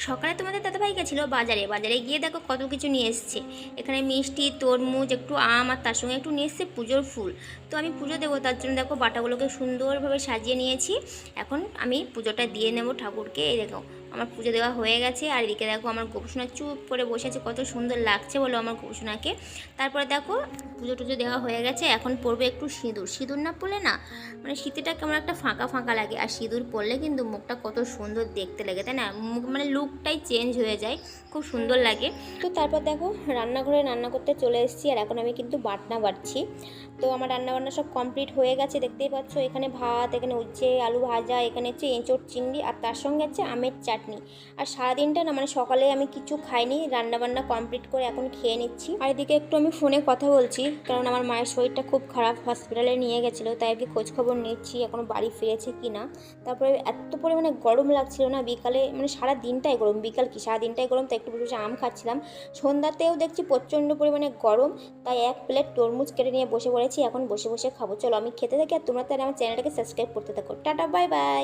সকালে তোমাদের দাদাভাই গেছিলো বাজারে, বাজারে গিয়ে দেখো কত কিছু নিয়ে এসছে। এখানে মিষ্টি, তরমুজ, একটু আম, আর তার সঙ্গে একটু নিয়ে এসছে পুজোর ফুল। তো আমি পুজো দেবো, তার জন্য দেখো বাটাগুলোকে সুন্দরভাবে সাজিয়ে নিয়েছি। এখন আমি পুজোটা দিয়ে নেবো ঠাকুরকে। এই দেখো আমার পুজো দেওয়া হয়ে গেছে। আর এদিকে দেখো আমার গোপুসোনা চুপ করে বসে আছে, কত সুন্দর লাগছে বলো আমার গোপুসোনাকে। তারপরে দেখো পুজো টুজো দেওয়া হয়ে গেছে, এখন পরবে একটু সিঁদুর। সিঁদুর না পরলে না মানে শীতেটা কেমন একটা ফাঁকা ফাঁকা লাগে, আর সিঁদুর পরলে কিন্তু মুখটা কত সুন্দর দেখতে লাগে, তাই না? মুখ মানে লুকটাই চেঞ্জ হয়ে যায়, খুব সুন্দর লাগে। তো তারপর দেখো রান্নাঘরে রান্না করতে চলে এসেছি, আর এখন আমি কিন্তু বাটনা বাটছি। তো আমার রান্নাবান্না সব কমপ্লিট হয়ে গেছে, দেখতেই পাচ্ছ। এখানে ভাত, এখানে হচ্ছে আলু ভাজা, এখানে হচ্ছে এঁচোড় চিংড়ি, আর তার সঙ্গে হচ্ছে আমের চাটনি। আর সারাদিনটা না মানে সকালে আমি কিছু খাইনি, রান্নাবান্না কমপ্লিট করে এখন খেয়ে নিচ্ছি। আর এদিকে একটু আমি ফোনে কথা বলছি, কারণ আমার মায়ের শরীরটা খুব খারাপ, হসপিটালে নিয়ে গেছিলো, তাই আর কি খোঁজখবর নিচ্ছি এখনও বাড়ি ফিরেছে কি না। তারপরে এত পরিমাণে গরম লাগছিল না বিকালে, মানে সারা দিনটাই গরম, বিকাল কি সারা দিনটাই গরম। তো একটু বসে আম খাচ্ছিলাম। সন্ধ্যাতেও দেখছি প্রচণ্ড পরিমাণে গরম, তাই এক প্লেট তরমুজ কেটে নিয়ে বসে পড়েছি, এখন বসে বসে খাবো। চলো আমি খেতে থাকি, আর তোমরা তাহলে আমার চ্যানেলটাকে সাবস্ক্রাইব করতে থাকো। Tata, bye bye.